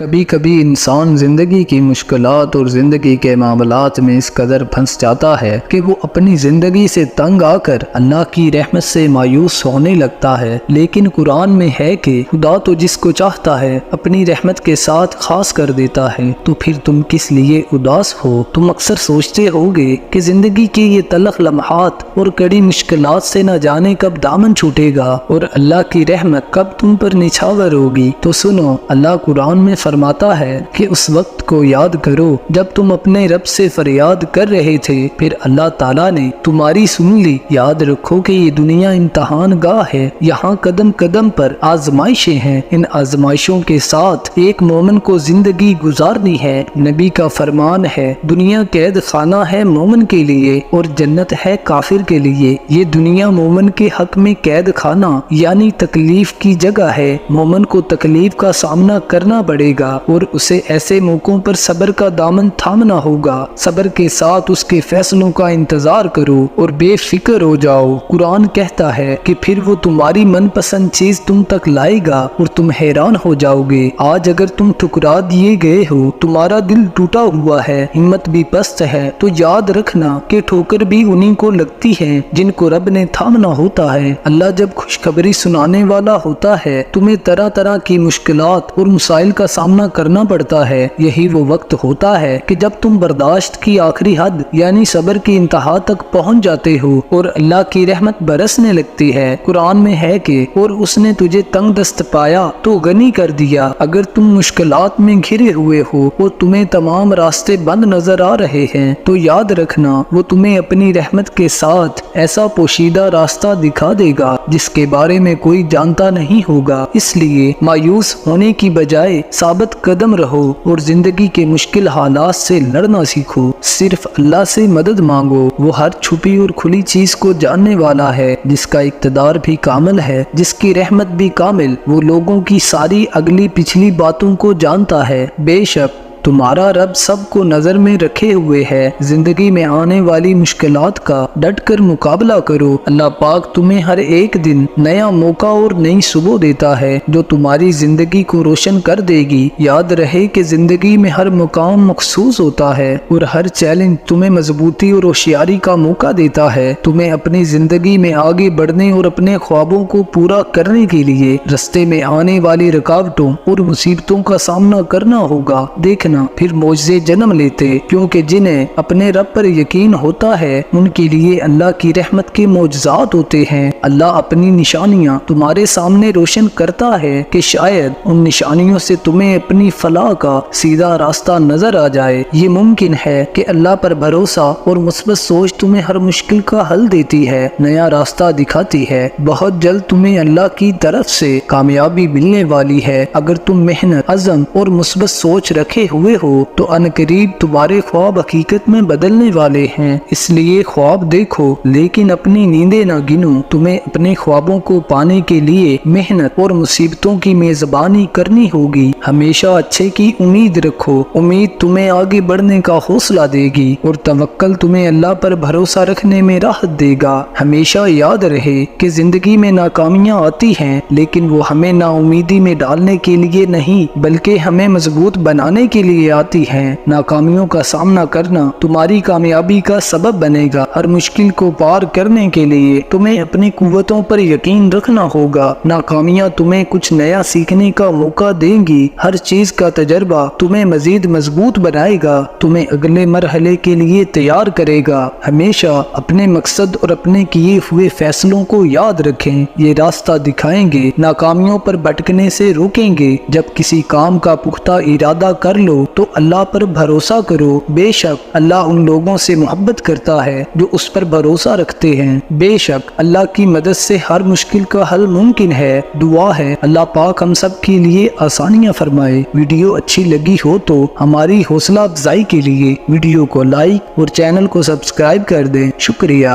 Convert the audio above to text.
کبھی کبھی انسان زندگی کی مشکلات اور زندگی کے معاملات میں اس قدر پھنس جاتا ہے کہ وہ اپنی زندگی سے تنگ آ کر اللہ کی رحمت سے مایوس ہونے لگتا ہے۔ لیکن قرآن میں ہے کہ خدا تو جس کو چاہتا ہے اپنی رحمت کے ساتھ خاص کر دیتا ہے، تو پھر تم کس لیے اداس ہو؟ تم اکثر سوچتے ہوگے کہ زندگی کے یہ تلخ لمحات اور کڑی مشکلات سے نہ جانے کب دامن چھوٹے گا اور اللہ کی رحمت کب تم پر نچھاور ہوگی۔ تو سنو، اللہ قرآن میں فرماتا ہے کہ اس وقت کو یاد کرو جب تم اپنے رب سے فریاد کر رہے تھے، پھر اللہ تعالیٰ نے تمہاری سن لی۔ یاد رکھو کہ یہ دنیا امتحان گاہ ہے، یہاں قدم قدم پر آزمائشیں ہیں۔ ان آزمائشوں کے ساتھ ایک مومن کو زندگی گزارنی ہے۔ نبی کا فرمان ہے، دنیا قید خانہ ہے مومن کے لیے اور جنت ہے کافر کے لیے۔ یہ دنیا مومن کے حق میں قید خانہ یعنی تکلیف کی جگہ ہے۔ مومن کو تکلیف کا سامنا کرنا پڑے گا اور اسے ایسے موقعوں پر صبر کا دامن تھامنا ہوگا۔ صبر کے ساتھ اس کے فیصلوں کا انتظار کرو اور بے فکر ہو جاؤ۔ قرآن کہتا ہے کہ پھر وہ تمہاری من پسند چیز تم تک لائے گا اور تم حیران ہو جاؤ گے۔ آج اگر تم ٹھکرا دیے گئے ہو، تمہارا دل ٹوٹا ہوا ہے، ہمت بھی پست ہے، تو یاد رکھنا کہ ٹھوکر بھی انہی کو لگتی ہے جن کو رب نے تھامنا ہوتا ہے۔ اللہ جب خوشخبری سنانے والا ہوتا ہے، تمہیں طرح طرح کی مشکلات اور مسائل کا سامنا کرنا پڑتا ہے۔ یہی وہ وقت ہوتا ہے کہ جب تم برداشت کی آخری حد یعنی صبر کی انتہا تک پہنچ جاتے ہو اور اللہ کی رحمت برسنے لگتی ہے۔ قرآن میں ہے کہ اور اس نے تجھے تنگ دست پایا تو غنی کر دیا۔ اگر تم مشکلات میں گھرے ہوئے ہو اور تمہیں تمام راستے بند نظر آ رہے ہیں، تو یاد رکھنا وہ تمہیں اپنی رحمت کے ساتھ ایسا پوشیدہ راستہ دکھا دے گا جس کے بارے میں کوئی جانتا نہیں ہوگا۔ اس لیے مایوس ہونے کی بجائے ثابت قدم رہو اور زندگی کے مشکل حالات سے لڑنا سیکھو۔ صرف اللہ سے مدد مانگو، وہ ہر چھپی اور کھلی چیز کو جاننے والا ہے، جس کا اقتدار بھی کامل ہے، جس کی رحمت بھی کامل۔ وہ لوگوں کی ساری اگلی پچھلی باتوں کو جانتا ہے۔ بے شک تمہارا رب سب کو نظر میں رکھے ہوئے ہے۔ زندگی میں آنے والی مشکلات کا ڈٹ کر مقابلہ کرو۔ اللہ پاک تمہیں ہر ایک دن نیا موقع اور نئی صبح دیتا ہے جو تمہاری زندگی کو روشن کر دے گی۔ یاد رہے کہ زندگی میں ہر مقام مخصوص ہوتا ہے اور ہر چیلنج تمہیں مضبوطی اور ہوشیاری کا موقع دیتا ہے۔ تمہیں اپنی زندگی میں آگے بڑھنے اور اپنے خوابوں کو پورا کرنے کے لیے راستے میں آنے والی رکاوٹوں اور مصیبتوں کا سامنا کرنا ہوگا۔ دیکھنا پھر معجزے جنم لیتے، کیونکہ جنہیں اپنے رب پر یقین ہوتا ہے ان کے لیے اللہ کی رحمت کے معجزات ہوتے ہیں۔ اللہ اپنی نشانیاں تمہارے سامنے روشن کرتا ہے کہ شاید ان نشانیوں سے تمہیں اپنی فلاح کا سیدھا راستہ نظر آ جائے۔ یہ ممکن ہے کہ اللہ پر بھروسہ اور مثبت سوچ تمہیں ہر مشکل کا حل دیتی ہے، نیا راستہ دکھاتی ہے۔ بہت جلد تمہیں اللہ کی طرف سے کامیابی ملنے والی ہے۔ اگر تم محنت، عزم اور مثبت سوچ رکھے ہوئے ہو تو عنقریب تمہارے خواب حقیقت میں بدلنے والے ہیں۔ اس لیے خواب دیکھو لیکن اپنی نیندیں نہ گنو۔ تمہیں اپنے خوابوں کو پانے کے لیے محنت اور مصیبتوں کی میزبانی کرنی ہوگی۔ ہمیشہ اچھے کی امید رکھو، امید تمہیں آگے بڑھنے کا حوصلہ دے گی اور توکل تمہیں اللہ پر بھروسہ رکھنے میں راحت دے گا۔ ہمیشہ یاد رہے کہ زندگی میں ناکامیاں آتی ہیں لیکن وہ ہمیں نا امیدی میں ڈالنے کے لیے نہیں بلکہ ہمیں مضبوط بنانے کے لیے آتی ہیں۔ ناکامیوں کا سامنا کرنا تمہاری کامیابی کا سبب بنے گا۔ ہر مشکل کو پار کرنے کے لیے تمہیں اپنی قوتوں پر یقین رکھنا ہوگا۔ ناکامیاں تمہیں کچھ نیا سیکھنے کا موقع دیں گی۔ ہر چیز کا تجربہ تمہیں مزید مضبوط بنائے گا، تمہیں اگلے مرحلے کے لیے تیار کرے گا۔ ہمیشہ اپنے مقصد اور اپنے کیے ہوئے فیصلوں کو یاد رکھیں، یہ راستہ دکھائیں گے، ناکامیوں پر بھٹکنے سے روکیں گے۔ جب کسی کام کا پختہ ارادہ کر لو تو اللہ پر بھروسہ کرو، بے شک اللہ ان لوگوں سے محبت کرتا ہے جو اس پر بھروسہ رکھتے ہیں۔ بے شک اللہ کی مدد سے ہر مشکل کا حل ممکن ہے۔ دعا ہے اللہ پاک ہم سب کے لیے آسانیاں فرمائے۔ ویڈیو اچھی لگی ہو تو ہماری حوصلہ افزائی کے لیے ویڈیو کو لائک اور چینل کو سبسکرائب کر دیں۔ شکریہ۔